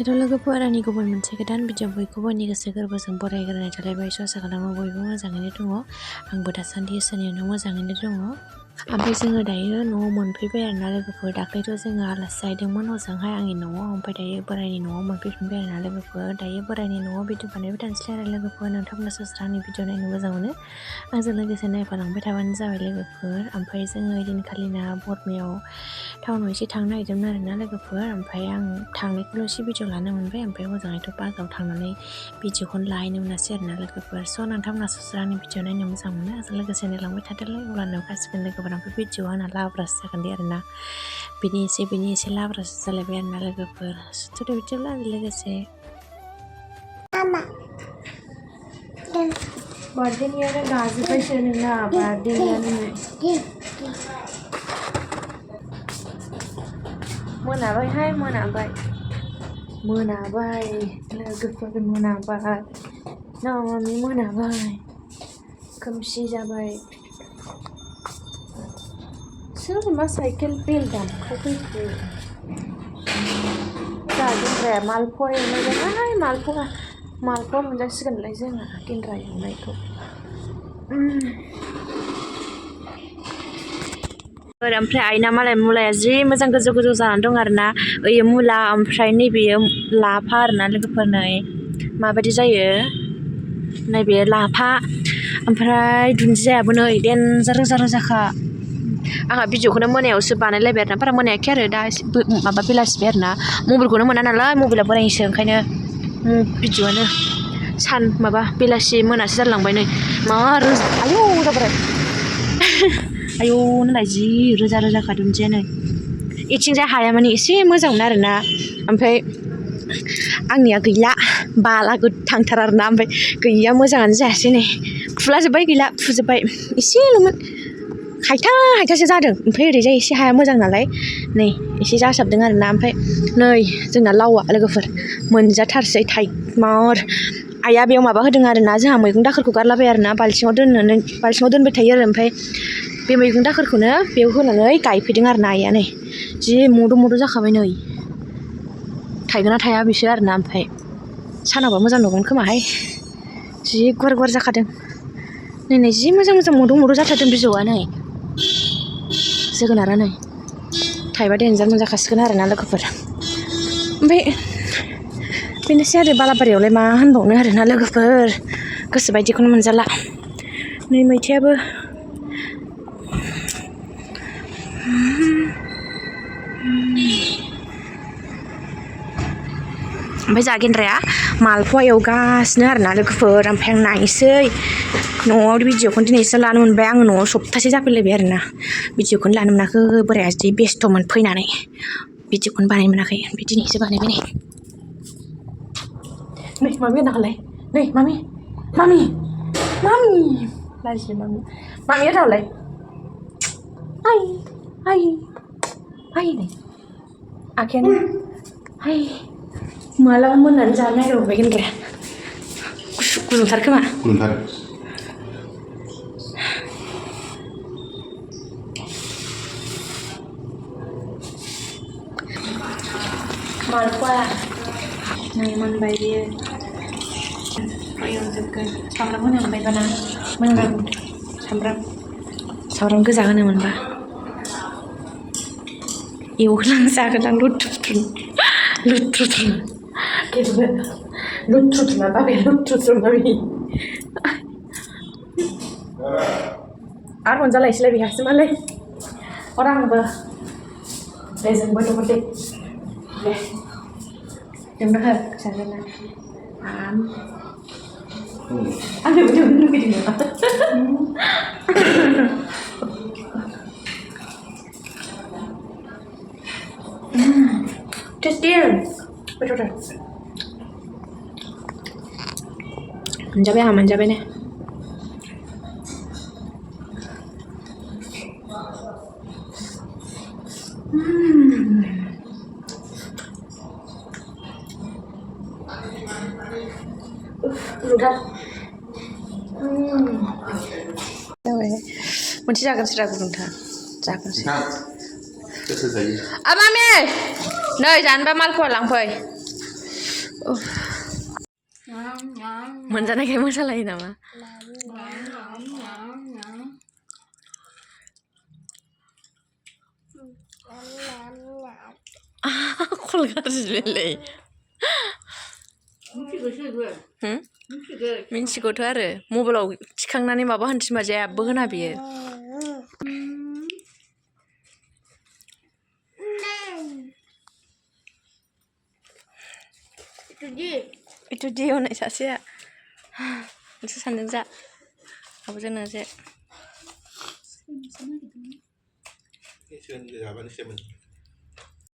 हेल' लोगोफोर, आंनि गुबुन मोनसे गोदान भिडिअ बयखौबो आंनि गोसो गोरबोजों बरायग्रोनाय थालायबाय। आसा खालामो बयबो मोजाङैनो दङ। आंबो दासान्दि इसोरनि अननायाव मोजाङैनो दङ। ओमफ्राय जोङो दायो न'आव मोनफैबाय आरोना लोगोफोर। दाख्लैथ' जोङो आलासि जाहैदोंमोन हजोंहाय आंनि न'आव, ओमफ्राय दायो बोराइनि न'आव मोनफैफिनबाय आरोना लोगोफोर। दायो बोराइनि न'आव भिडिअ बानायबाय थानोसै आरो लोगोफोर। नोंथांमोना सरासनस्रा आंनि भिडिअ नायनो मोजां मोनो, आंजों लोगोसे नायफालांबाय थाबानो जाबाय लोगोफोर। ओमफ्राय जोङो ओइदिनखालिना बरमायाव टाउनाव एसे थांनो नागिरदोंमोन आरोना लोगोफोर। ओमफ्राय आं थांनायखौल' एसे भिडिअ लानो मोनबाय, ओमफ्राय हजोंहायथ' बाजाराव थांनानै भिडिअखौनो लाहैनो मोनासै आरोना लोगोफोर। स' नोंथांमोना सरासनस्रा आंनि भिडिअ नायनो मोजां मोनो, आंजों लोगोसे नायलांबाय थादोलाय, अब्ला नुखासिगोन लोगोफोर। ओमफ्राय भिडिअआ आंना लाब्रासो जागोन दे आरोना, बिनि एसे लाब्रासो जालायबाय आरोना लोगोफोर। स' बिदिब्ला लोगोसे बार्थडेनियानो गाजोब्बायसो नोंना, बार्थडेनियानो मोनाबायहाय, मोनाबाय लोगोफोर, मोनाबाय ना मामि, मोनाबाय, खोमसि जाबाय। सोर मा साइकेल बेल दामखौ फैखो? गेन्द्राया मालप'वा एवनायजोंहाय, मालप'वा मोनजासिगोनलाय जोंहा गेन्द्रा एवनायखौ। ओमफ्राय आइना मालाय मुलाया जि मोजां गोजौ गोजौ जानानै दं आरोना। ओइयो मुला, ओमफ्राय नैबेयो लाफा आरोना लोगोफोर। नै माबायदि जायो, नैबे लाफा, ओमफ्राय दुन्दियाबो नै देन्जार रोजा रोजाखा। आंहा भिडिअखौनो मोनायावसो बानायलायबाय आरोना, बारा मोनायाखै आरो दा एसे माबा बेलासिबाय आरोना। मबाइलखौनो मोना नालाय, मबाइला बोरायनिसो, ओंखायनो भिडिअआनो बेलासि मोनासो जालांबाय। नै मा रोजा, आयौ जाबाय आयौ नालाय जि रोजा रोजाखा दुन्दिया। नै इथिंजाय हाया माने एसे मोजांमोन आरोना, ओमफ्राय आंनिया गैला, बाला गोथांथार आरोना। ओमफ्राय गैया, मोजाङानो जायासै। नै फुलाजोब्बाय, गैला, फुजोब्बाय, एसेल'मोन, हायथासो जादों। ओमफ्राय ओरैजाय एसे हाया मोजां नालाय नै एसे जासाबदों आरोना। ओमफ्राय नै जोंना लावआ लोगोफोर मोनजाथारसै, मार आइया बेयाव माबा होदों आरोना। जोंहा मैगं दाखोरखौ गारलाबाय आरोना, बाल्थिङाव दोनबाय थायो आरो। ओमफ्राय बे मैगं दाखोरखौनो बेयाव होनानै गायफैदों आरोना आइया। नै जि मद' जाखाबाय, नै थायगोन ना थाया बेसो आरोना। ओमफ्राय सानावबा मोजां नुगोन खोमाहाय, जि गुवार जाखादों। नै जि मोजां मद' जाथारदों बिजौआ। नै जोगोनारा नै थाइबा देन्जार मोनजाखासिगोन आरोना लोगोफोर। ओमफ्राय बेनोसै आरो, बालाबारियावलाय मा होनबावनो आरोना लोगोफोर, गोसोबायदिखौनो मोनजाला। नै मैथायाबो ओमफ्राय जा गेन्द्राया मालप'वा एवगासिनो आरोना लोगोफोर। ओमफ्राय आं नायनोसै, न'आव भिडिअखौनो दिनैसो लानो मोनबाय। आङो न'आव सप्तासे जाफैलायबाय आरोना, भिडिअखौनो लानो मोनाखै। बोराया जि बेस्थ'मोन, फैनानै भिडिअखौनो बानायनो मोनाखै। ओमफ्राय दिनैसो बानायबाय। नै मामि दाखालाय, नै मामि लाजियो मामिया दालाय, आइ नै आखायानो मालाबा मोननानै जानो नागिरबाय गेन्द्राया। गुदुंथार खोमा, गुदुंथार। मालप'वा नै मोनबाय बियो, एवजोबगोन। सामब्राम होनो मोनबायबा ना, मोनगोन। सामब्राम गोजा होनो मोनबा एवहोलांजागोन आं लुथ्रुथ्रु ना बाबाया लुथ्रुथ्रु मामि आरो मोनजालायसैलाय बेहासो मालाय। अर आंबो दे जोंबो दङ दे जोंबो हो जागोन आंबो जोंनो लुगैदों नामा? टेस्टि गोथावथार। मोनजाबाय, आंहा मोनजाबाय ने। गुदुंथार जाबाय, मोनसे जागोनसै गुदुंथार जागोनसै। मामि नै जानोबा मालप'वा लांफै। मोनजानायखाय मोसालायो नामा खल गाज्रिलै मिन्थिगौथ' आरो मबाइलाव थिखांनानै माबा होनो थिनबा जेबो होना बियो itu dia hoनै सासेया नोंसो सानदों जा आब'जों नोंसो